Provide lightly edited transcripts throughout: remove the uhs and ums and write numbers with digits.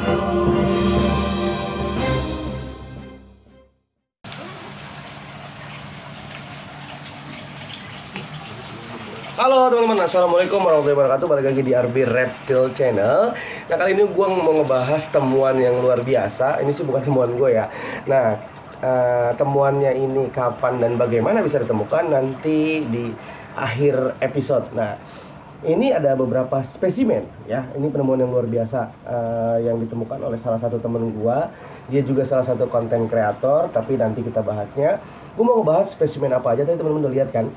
Halo teman-teman, assalamualaikum warahmatullahi wabarakatuh. Balik lagi di RB Reptile Channel. Nah, kali ini gue mau ngebahas temuan yang luar biasa. Ini sih bukan temuan gue ya. Nah, temuannya ini kapan dan bagaimana bisa ditemukan nanti di akhir episode. Nah, ini ada beberapa spesimen ya. Ini penemuan yang luar biasa yang ditemukan oleh salah satu temen gue. Dia juga salah satu konten kreator, tapi nanti kita bahasnya. Gue mau ngebahas spesimen apa aja. Tadi teman-teman udah lihat kan,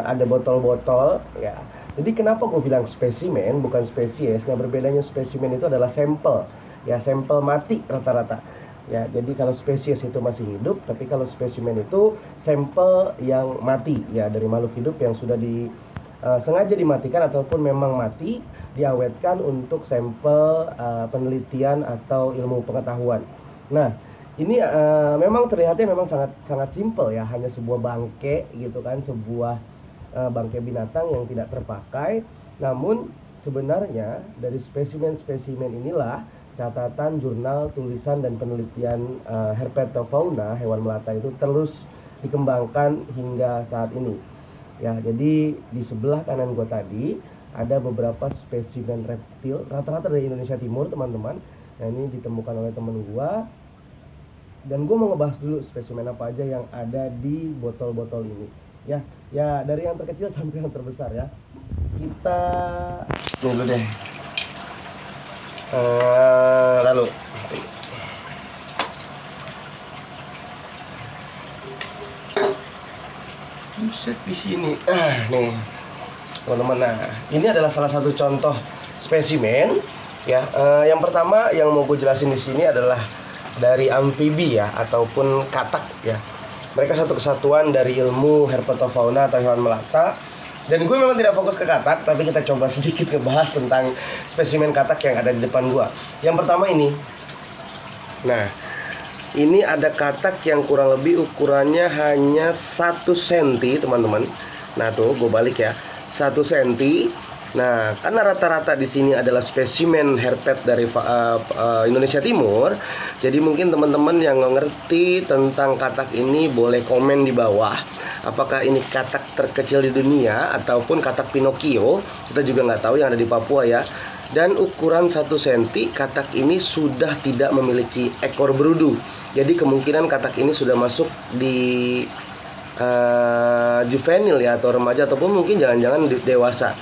ada botol-botol ya. Jadi kenapa gue bilang spesimen bukan spesies? Nah, berbedanya spesimen itu adalah sampel ya, sampel mati rata-rata ya. Jadi kalau spesies itu masih hidup, tapi kalau spesimen itu sampel yang mati ya, dari makhluk hidup yang sudah sengaja dimatikan ataupun memang mati, diawetkan untuk sampel penelitian atau ilmu pengetahuan. Nah, ini memang terlihatnya memang sangat simpel ya, hanya sebuah bangke gitu kan, sebuah bangke binatang yang tidak terpakai. Namun sebenarnya dari spesimen-spesimen inilah catatan jurnal tulisan dan penelitian herpetofauna, hewan melata itu terus dikembangkan hingga saat ini ya. Jadi di sebelah kanan gua tadi ada beberapa spesimen reptil, rata-rata dari Indonesia Timur teman-teman. Nah, ini ditemukan oleh temen gua. Dan gue mau ngebahas dulu spesimen apa aja yang ada di botol-botol ini ya. Ya, dari yang terkecil sampai yang terbesar ya. Kita dulu deh. Lalu buset di sini. Nih teman-teman, nah ini adalah salah satu contoh spesimen ya. Yang pertama yang mau gue jelasin di sini adalah dari amfibi ya, ataupun katak ya. Mereka satu kesatuan dari ilmu herpetofauna atau hewan melata. Dan gue memang tidak fokus ke katak, tapi kita coba sedikit ngebahas tentang spesimen katak yang ada di depan gue. Yang pertama ini. Nah, ini ada katak yang kurang lebih ukurannya hanya 1 cm teman-teman. Nah tuh, gue balik ya, 1 cm. Nah, karena rata-rata di sini adalah spesimen herpet dari Indonesia Timur, jadi mungkin teman-teman yang ngerti tentang katak ini boleh komen di bawah. Apakah ini katak terkecil di dunia ataupun katak Pinocchio? Kita juga nggak tahu, yang ada di Papua ya. Dan ukuran 1 cm, katak ini sudah tidak memiliki ekor berudu. Jadi kemungkinan katak ini sudah masuk di juvenil ya, atau remaja, ataupun mungkin jangan-jangan dewasa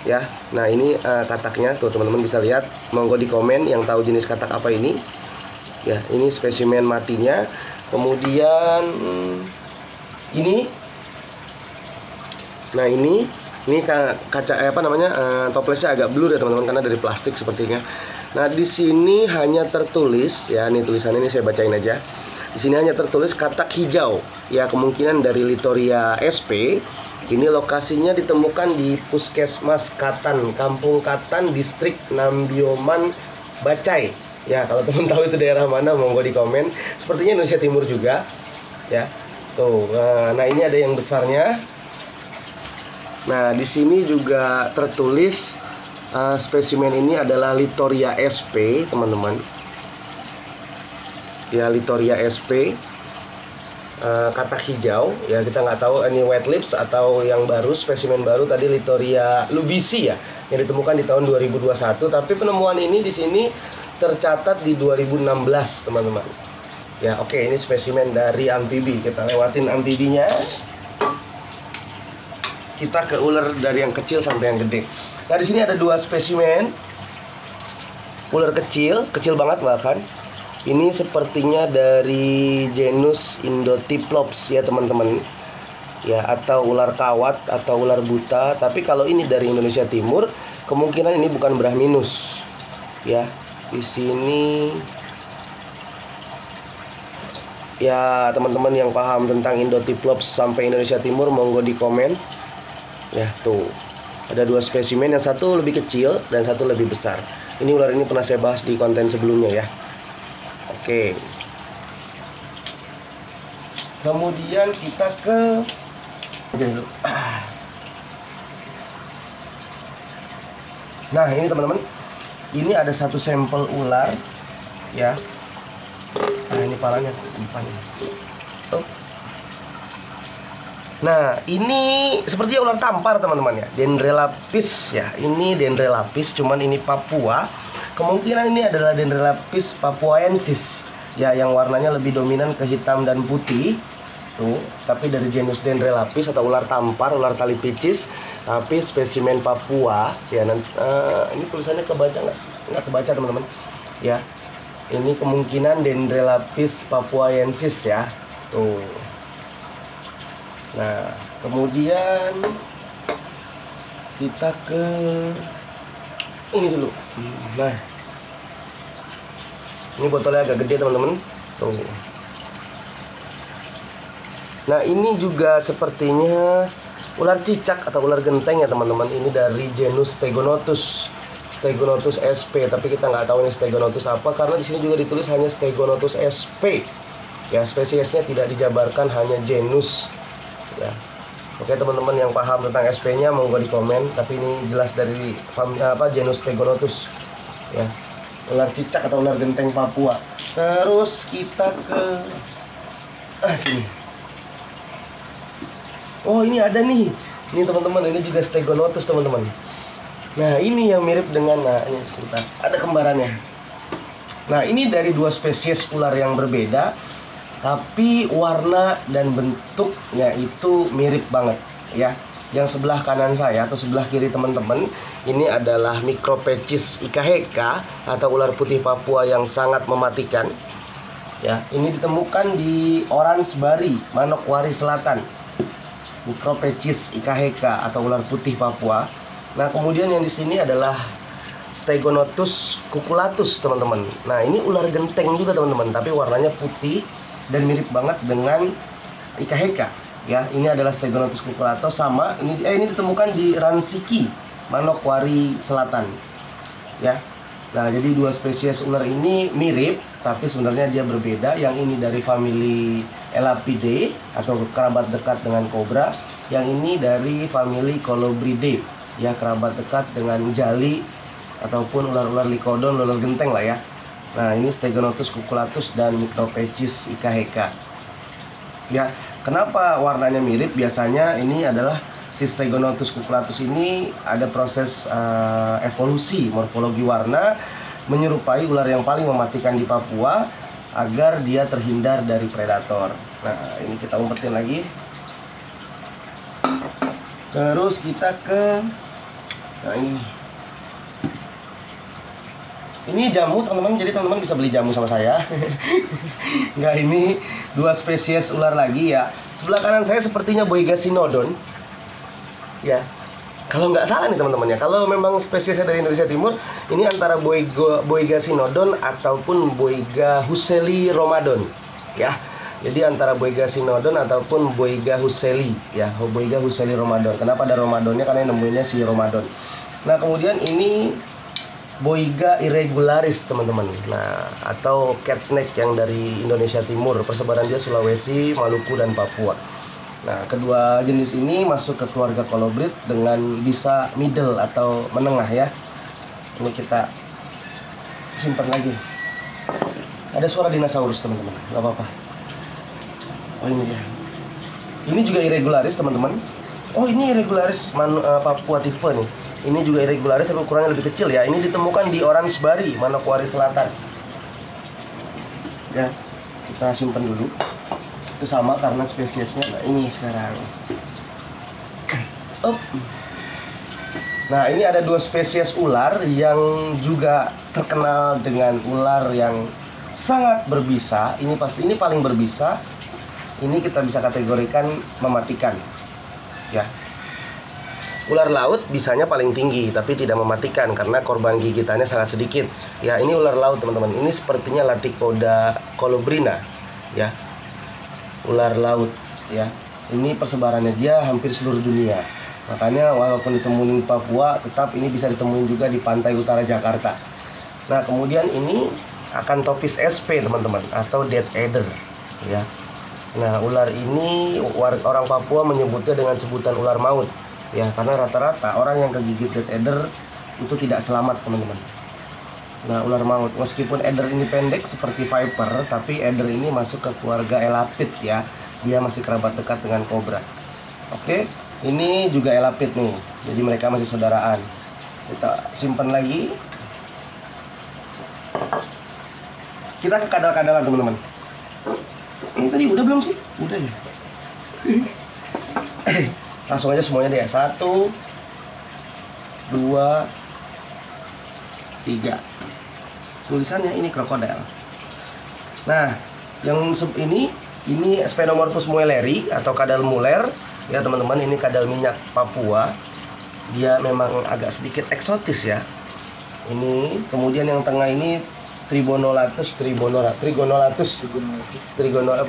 ya. Nah, ini kataknya tuh teman-teman bisa lihat. Monggo di komen yang tahu jenis katak apa ini ya. Ini spesimen matinya. Kemudian ini, nah ini kaca apa namanya, toplesnya agak blur ya teman-teman, karena dari plastik sepertinya. Nah, di sini hanya tertulis ya, ini tulisannya, ini saya bacain aja. Di sini hanya tertulis katak hijau ya, kemungkinan dari Littoria sp. Ini lokasinya ditemukan di Puskesmas Katan, Kampung Katan, Distrik Nambioman, Bacai. Ya, kalau teman tahu itu daerah mana, monggo di komen. Sepertinya Indonesia Timur juga. Ya, tuh. Nah, ini ada yang besarnya. Nah, di sini juga tertulis spesimen ini adalah Littoria sp, teman-teman. Ya, Littoria sp. Katak hijau ya, kita nggak tahu ini wet lips atau yang baru, spesimen baru tadi Littoria lubisi ya, yang ditemukan di tahun 2021. Tapi penemuan ini di sini tercatat di 2016 teman-teman ya. Oke, ini spesimen dari amfibi. Kita lewatin amfibinya, kita ke ular dari yang kecil sampai yang gede. Nah, di sini ada 2 spesimen ular kecil banget bahkan. Ini sepertinya dari genus Indotyphlops ya teman-teman ya, atau ular kawat atau ular buta. Tapi kalau ini dari Indonesia Timur, kemungkinan ini bukan Brahminus ya. Di sini ya, teman-teman yang paham tentang Indotyphlops sampai Indonesia Timur monggo di komen ya. Tuh ada 2 spesimen, yang satu lebih kecil dan satu lebih besar. Ini ular ini pernah saya bahas di konten sebelumnya ya. Oke. Kemudian kita ke nah, ini teman-teman. ini ada satu sampel ular ya. Nah, ini palanya depan. Tuh. Nah, ini sepertinya ular tampar teman-teman ya, Dendrelapis ya. Ini Dendrelapis, cuman ini Papua. Kemungkinan ini adalah Dendrelapis papuaensis ya, yang warnanya lebih dominan ke hitam dan putih. Tuh, tapi dari genus Dendrelapis atau ular tampar, ular tali picis, tapi spesimen Papua ya. Ini tulisannya kebaca nggak? Nggak kebaca teman-teman ya. Ini kemungkinan Dendrelapis papuaensis ya. Tuh. Nah, kemudian kita ke ini dulu. Nah, ini botolnya agak gede teman-teman. Tuh. Nah, ini juga sepertinya ular cicak atau ular genteng ya teman-teman. Ini dari genus Stegonotus, Stegonotus sp. Tapi kita nggak tahu ini Stegonotus apa, karena di sini juga ditulis hanya Stegonotus sp. Ya, spesiesnya tidak dijabarkan, hanya genus. Ya. Oke teman-teman yang paham tentang SP-nya monggo di komen. Tapi ini jelas dari genus Stegonotus ya, ular cicak atau ular genteng Papua. Terus kita ke sini. Oh, ini ada nih. Ini teman-teman, ini juga Stegonotus teman-teman. Nah, ini yang mirip dengan, nah ini sebentar, ada kembarannya. Nah, ini dari dua spesies ular yang berbeda, tapi warna dan bentuknya itu mirip banget ya. Yang sebelah kanan saya atau sebelah kiri teman-teman, ini adalah Micropechis ikaheka atau ular putih Papua yang sangat mematikan ya. Ini ditemukan di Oransbari, Manokwari Selatan. Micropechis ikaheka atau ular putih Papua. Nah, kemudian yang di sini adalah Stegonotus cucullatus teman-teman. Nah, ini ular genteng juga teman-teman, tapi warnanya putih dan mirip banget dengan ikaheka ya. Ini adalah Stegonotus cucullatus sama ini ditemukan di Ransiki, Manokwari Selatan ya. Nah, jadi dua spesies ular ini mirip tapi sebenarnya dia berbeda. Yang ini dari famili Elapidae atau kerabat dekat dengan kobra. Yang ini dari famili Colubridae ya, kerabat dekat dengan jali ataupun ular-ular likodon, ular genteng lah ya. Nah, ini Stegonotus cucullatus dan Micropechis ikaheka ya. Kenapa warnanya mirip? Biasanya ini adalah si Stegonotus cucullatus ini ada proses evolusi morfologi warna menyerupai ular yang paling mematikan di Papua agar dia terhindar dari predator. Nah, ini kita umpetin lagi. Terus kita ke, nah ini jamu teman-teman, jadi teman-teman bisa beli jamu sama saya. Nggak, ini dua spesies ular lagi ya. Sebelah kanan saya sepertinya Boiga sinodon ya, kalau nggak salah nih teman-teman ya. Kalau memang spesiesnya dari Indonesia Timur, ini antara Boiga sinodon ataupun Boiga husselli romadon ya. Jadi antara Boiga sinodon ataupun Boiga husselli ya, Boiga husselli romadon. Kenapa ada romadonnya? Karena nemuinnya si romadon. Nah, kemudian ini Boiga irregularis teman-teman. Nah, atau cat snake yang dari Indonesia Timur. Persebaran dia Sulawesi, Maluku, dan Papua. Nah, kedua jenis ini masuk ke keluarga kolobrid dengan bisa middle atau menengah ya. Ini kita simpan lagi. Ada suara dinosaurus teman-teman, nggak apa-apa. Oh, ini dia. Ini juga irregularis teman-teman. Oh, ini irregularis Papua tipe nih. Ini juga irregularis tapi ukurannya lebih kecil ya. Ini ditemukan di Oransbari, Manokwari Selatan. Ya, kita simpan dulu. Itu sama karena spesiesnya. Nah, ini sekarang. Nah, ini ada dua spesies ular yang juga terkenal dengan ular yang sangat berbisa. Ini paling berbisa. Ini kita bisa kategorikan mematikan. Ya. Ular laut bisanya paling tinggi tapi tidak mematikan karena korban gigitannya sangat sedikit. Ya, ini ular laut teman-teman. Ini sepertinya Laticoda colubrina ya. Ular laut ya. Ini persebarannya dia hampir seluruh dunia. Makanya walaupun ditemuin di Papua, tetap ini bisa ditemuin juga di pantai utara Jakarta. Nah, kemudian ini Acanthopsis sp teman-teman, atau dead adder ya. Nah, ular ini orang Papua menyebutnya dengan sebutan ular maut ya, karena rata-rata orang yang kegigit dead adder itu tidak selamat teman-teman Nah, ular maut. Meskipun Eder ini pendek seperti viper, tapi Eder ini masuk ke keluarga Elapid ya. Dia masih kerabat dekat dengan kobra. Oke, ini juga Elapid nih. Jadi mereka masih saudaraan. Kita simpan lagi. Kita ke kadal-kadalan teman-teman. Ini tadi udah belum sih? Udah ya. Langsung aja semuanya deh. 1, 2, 3. Tulisannya ini krokodil. Nah, yang ini Sphenomorphus muelleri atau kadal muler ya teman-teman. Ini kadal minyak Papua. Dia memang agak sedikit eksotis ya. Ini kemudian yang tengah ini Tribonolatus,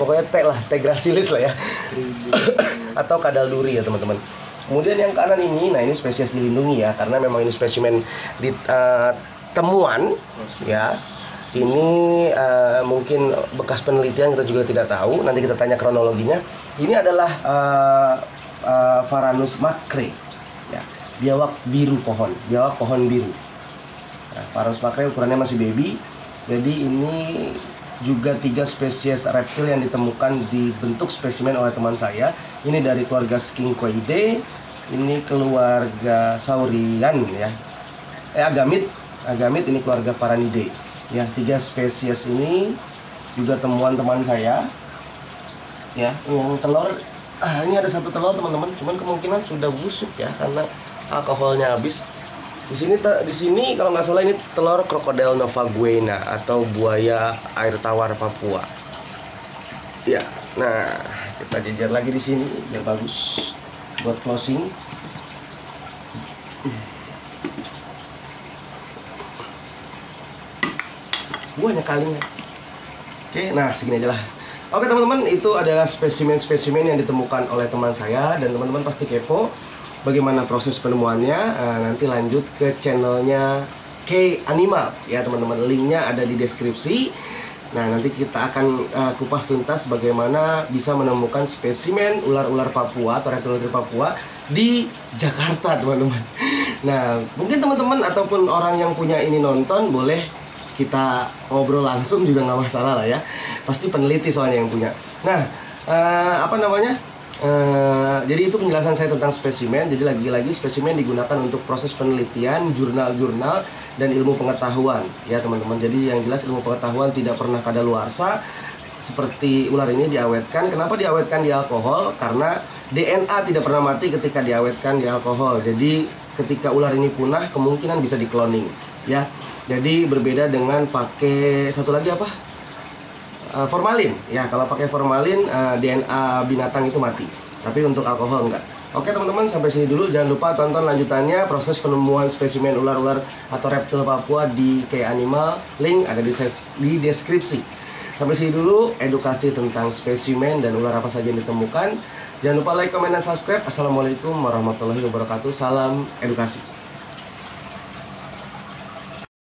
pokoknya T lah, T gracilis lah ya. Atau kadal duri ya teman-teman. Kemudian yang kanan ini, nah ini spesies dilindungi ya, karena memang ini spesimen di temuan ya. Ini mungkin bekas penelitian kita juga tidak tahu. Nanti kita tanya kronologinya. Ini adalah Varanus macrae ya, biawak biru pohon, biawak pohon biru. Nah, Varanus macrae ukurannya masih baby. Jadi ini juga 3 spesies reptil yang ditemukan dibentuk spesimen oleh teman saya. Ini dari keluarga Skinkoidae, ini keluarga Saurian ya. Agamid ini keluarga Varanidae. Ya, 3 spesies ini juga temuan teman saya. Ya, yang telur ini ada 1 telur teman-teman, cuman kemungkinan sudah busuk ya karena alkoholnya habis. Di sini kalau nggak salah ini telur krokodil novaguena atau buaya air tawar Papua. Ya, nah kita jejer lagi di sini biar bagus buat closing. Banyak kalinya. Oke, nah segini aja lah. Oke teman-teman, itu adalah spesimen-spesimen yang ditemukan oleh teman saya dan teman-teman pasti kepo bagaimana proses penemuannya. Nanti lanjut ke channelnya K Animal ya teman-teman, linknya ada di deskripsi. Nah nanti kita akan kupas tuntas bagaimana bisa menemukan spesimen ular-ular Papua atau reptil Papua di Jakarta teman-teman. Nah mungkin teman-teman ataupun orang yang punya ini nonton boleh kita ngobrol langsung juga nggak masalah lah ya. Pasti peneliti soalnya yang punya. Nah jadi itu penjelasan saya tentang spesimen. Jadi lagi-lagi spesimen digunakan untuk proses penelitian, jurnal-jurnal, dan ilmu pengetahuan ya teman-teman. Jadi yang jelas ilmu pengetahuan tidak pernah kadaluarsa. Seperti ular ini diawetkan. Kenapa diawetkan di alkohol? Karena DNA tidak pernah mati ketika diawetkan di alkohol. Jadi ketika ular ini punah kemungkinan bisa dikloning ya. Jadi berbeda dengan pakai satu lagi apa? Formalin ya. Kalau pakai formalin DNA binatang itu mati, tapi untuk alkohol enggak. Oke teman-teman, sampai sini dulu. Jangan lupa tonton lanjutannya proses penemuan spesimen ular-ular atau reptil Papua di K Animal. Link ada di deskripsi. Sampai sini dulu edukasi tentang spesimen dan ular apa saja yang ditemukan. Jangan lupa like, comment, dan subscribe. Assalamualaikum warahmatullahi wabarakatuh. Salam edukasi.